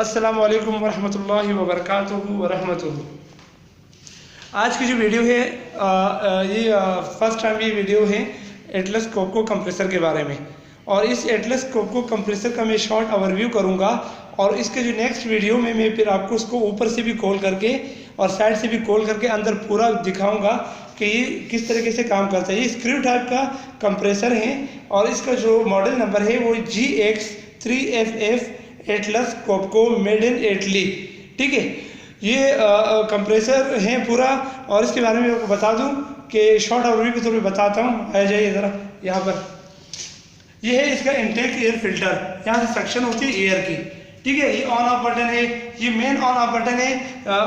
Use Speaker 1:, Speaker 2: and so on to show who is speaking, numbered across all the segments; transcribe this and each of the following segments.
Speaker 1: अस्सलामु अलैकुम वरहमतुल्लाहि वबरकातुहू वरहमतुहू। आज की जो वीडियो है ये फर्स्ट टाइम ये वीडियो है एटलस कोको कंप्रेसर के बारे में। और इस एटलस कोको कंप्रेसर का मैं शॉर्ट ओवरव्यू करूंगा और इसके जो नेक्स्ट वीडियो में मैं फिर आपको उसको ऊपर से भी खोल करके और साइड से भी खोल करके अंदर पूरा दिखाऊंगा कि ये किस तरीके से काम करता है। ये स्क्रू टाइप का कंप्रेसर है और इसका जो मॉडल नंबर है वो GX3FF Atlas Coco made in Italy. ठीक है, ये कंप्रेसर है पूरा। और इसके बारे में आपको बता दूं कि शॉर्ट ओवरव्यू के तौर पे बताता हूँ। आ जाइए ज़रा यहाँ पर। ये है इसका इनटेक एयर फिल्टर, यहाँ से सक्शन होती है एयर की। ठीक है, ये ऑन ऑफ बटन है, ये मेन ऑन ऑफ बटन है।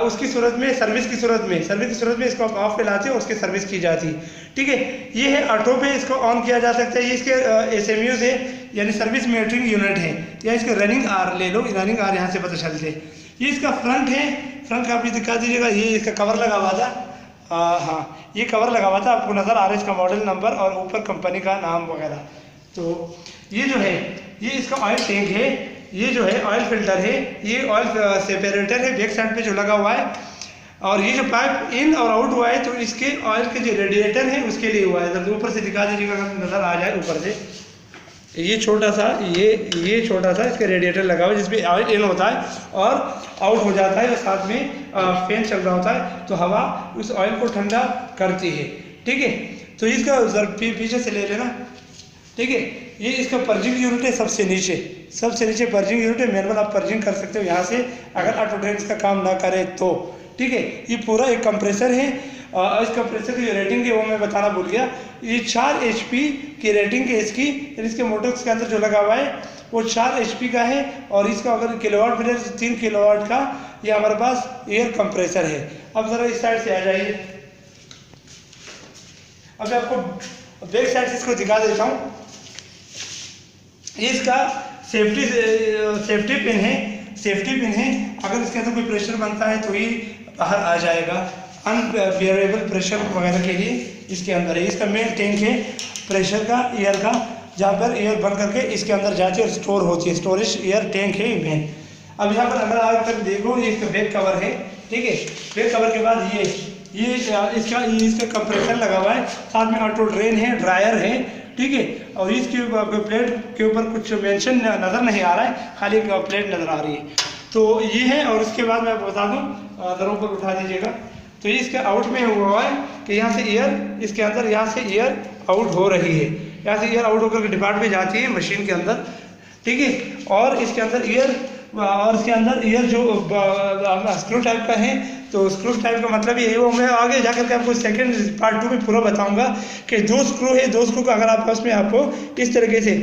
Speaker 1: उसकी सूरत में सर्विस की सूरत में इसको आप ऑफ पे लाते हो, उसकी सर्विस की जाती है। ठीक है, ये है ऑटो पे, इसको ऑन किया जा सकता है। ये इसके SMUs है, यानी सर्विस मॉनिटरिंग यूनिट है, या इसका रनिंग आर ले लो, रनिंग आर यहाँ से पता चलते हैं। ये इसका फ्रंट है, फ्रंट का आप दिखा दीजिएगा। ये इसका कवर लगा हुआ था, हाँ ये कवर लगा हुआ था, आपको नज़र आ रहा है इसका मॉडल नंबर और ऊपर कंपनी का नाम वगैरह। तो ये जो है ये इसका ऑयल टैंक है, ये जो है ऑयल फिल्टर है, ये ऑयल सेपरेटर है बैक साइड पे जो लगा हुआ है। और ये जो पाइप इन और आउट हुआ है तो इसके ऑयल के जो रेडिएटर है उसके लिए हुआ है। ऊपर से दिखा दीजिएगा अगर नज़र आ जाए ऊपर से। ये छोटा सा छोटा सा इसका रेडिएटर लगा हुआ है जिसमें ऑयल इन होता है और आउट हो जाता है और साथ में फैन चल रहा होता है तो हवा उस ऑयल को ठंडा करती है। ठीक है, तो इसका पीछे से ले लेना। ठीक है, ये इसका पर्जिंग यूनिट है, सबसे नीचे पर्जिंग यूनिट है। मैनुअल आप पर्जिंग कर सकते हो यहाँ से अगर ऑटो ड्रेन का काम ना करे तो। ठीक है, ये पूरा एक कंप्रेसर है। इस कंप्रेसर की जो रेटिंग है वो मैं बताना भूल गया। ये 4 HP की रेटिंग है इसकी, इसके मोटर्स के अंदर जो लगा हुआ है वो 4 HP का है। और इसका अगर किलोवाट मिले तो 3 किलोवाट का ये हमारे पास एयर कंप्रेसर है। अब ज़रा इस साइड से आ जाइए। अब मैं आपको बैक साइड से इसको दिखा देता हूँ। ये इसका सेफ्टी पिन है। अगर इसके अंदर कोई प्रेशर बनता है तो ये बाहर आ जाएगा, अनबियरेबल प्रेशर वगैरह के लिए इसके अंदर है। इसका मेन टैंक है प्रेशर का, एयर का, जहाँ पर एयर बन करके इसके अंदर जाती है और स्टोर होती है। स्टोरेज एयर टैंक है मेन। अब यहाँ पर अंदर आकर देखो, ये इसका बैक कवर है। ठीक है, बैक कवर के बाद ये इसका कंप्रेसर लगा हुआ है, साथ में ऑटो ड्रेन है, ड्रायर है। ठीक है, और इसके प्लेट के ऊपर कुछ मेंशन नज़र नहीं आ रहा है, खाली प्लेट नज़र आ रही है। तो ये है। और उसके बाद मैं बता दूं, दरों पर उठा दीजिएगा। तो ये इसका आउट में हुआ है कि यहाँ से एयर इसके अंदर, यहाँ से एयर आउट हो रही है, यहाँ से एयर आउट होकर के डिपार्ट में जाती है मशीन के अंदर। ठीक है, और इसके अंदर एयर जो स्क्रू टाइप का है, तो स्क्रू टाइप का मतलब ये है, वो मैं आगे जाकर के आपको सेकंड पार्ट 2 में पूरा बताऊंगा कि 2 स्क्रू को अगर आप उसमें आपको इस तरीके से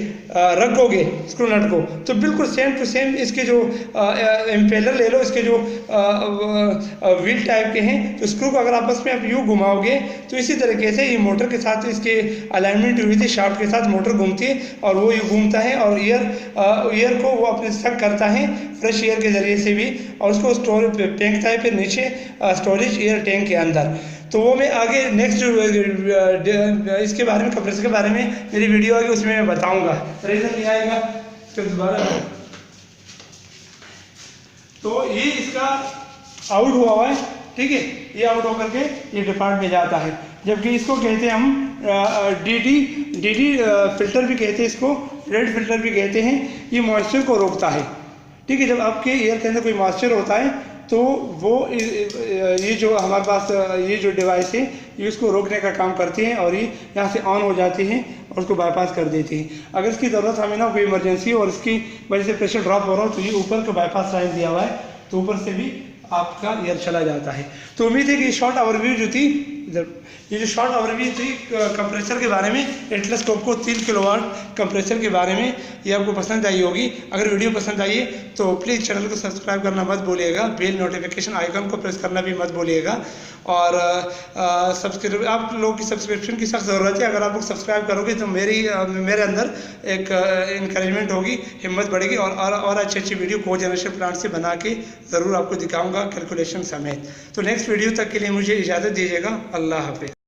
Speaker 1: रखोगे स्क्रू नट को तो बिल्कुल सेम टू सेम इसके जो इम्पेलर ले लो, इसके जो व्हील टाइप के हैं, तो स्क्रू को अगर आपस में आप यूँ घुमाओगे तो इसी तरीके से ये मोटर के साथ इसके अलाइनमेंट हुई थी, शाफ्ट के साथ मोटर घूमती है और वो यूँ घूमता है और एयर को वो अपने सक करता है फ्रेश एयर के ज़रिए से भी, और उसको स्टोर फेंकता है फिर नीचे स्टोरेज एयर टैंक के अंदर। तो वो मैं आगे नेक्स्ट जो इसके बारे में, कंप्रेसर के बारे में मेरी वीडियो आएगी उसमें मैं बताऊंगा। रीजन नहीं आएगा तो दोबारा। तो ये इसका आउट हुआ है। ठीक है, ये आउट होकर के ये डिपार्ट में जाता है, जबकि इसको कहते हैं हम DD फिल्टर भी कहते हैं, इसको रेड फिल्टर भी कहते हैं। ये मॉइस्चर को रोकता है। ठीक है, जब आपके एयर के अंदर कोई मॉइस्चर होता है तो वो ये जो हमारे पास ये जो डिवाइस है ये उसको रोकने का काम करती है और ये यहाँ से ऑन हो जाती है और उसको बाईपास कर देती है। अगर इसकी ज़रूरत हमें ना कोई इमरजेंसी और इसकी वजह से प्रेशर ड्रॉप हो रहा हो तो ये ऊपर का बाईपास लाइन दिया हुआ है, तो ऊपर से भी आपका एयर चला जाता है। तो उम्मीद है कि ये शॉर्ट ओवरव्यू जो थी, ये जो शॉर्ट ओवरव्यू थी कंप्रेसर के बारे में, एटलस कोको 3 किलोवाट कंप्रेसर के बारे में, ये आपको पसंद आई होगी। अगर वीडियो पसंद आई है तो प्लीज़ चैनल को सब्सक्राइब करना मत भूलिएगा, बेल नोटिफिकेशन आइकन को प्रेस करना भी मत भूलिएगा। और सब्सक्राइब, आप लोगों की सब्सक्रिप्शन की सख्त ज़रूरत है। अगर आप लोग सब्सक्राइब करोगे तो मेरे अंदर एक इंकरेजमेंट होगी, हिम्मत बढ़ेगी और अच्छी वीडियो को जनरेशन प्लान से बना के ज़रूर आपको दिखाऊँगा कैलकुलेशन समेत। तो नेक्स्ट वीडियो तक के लिए मुझे इजाज़त दीजिएगा। अल्लाह हाफ़िज़।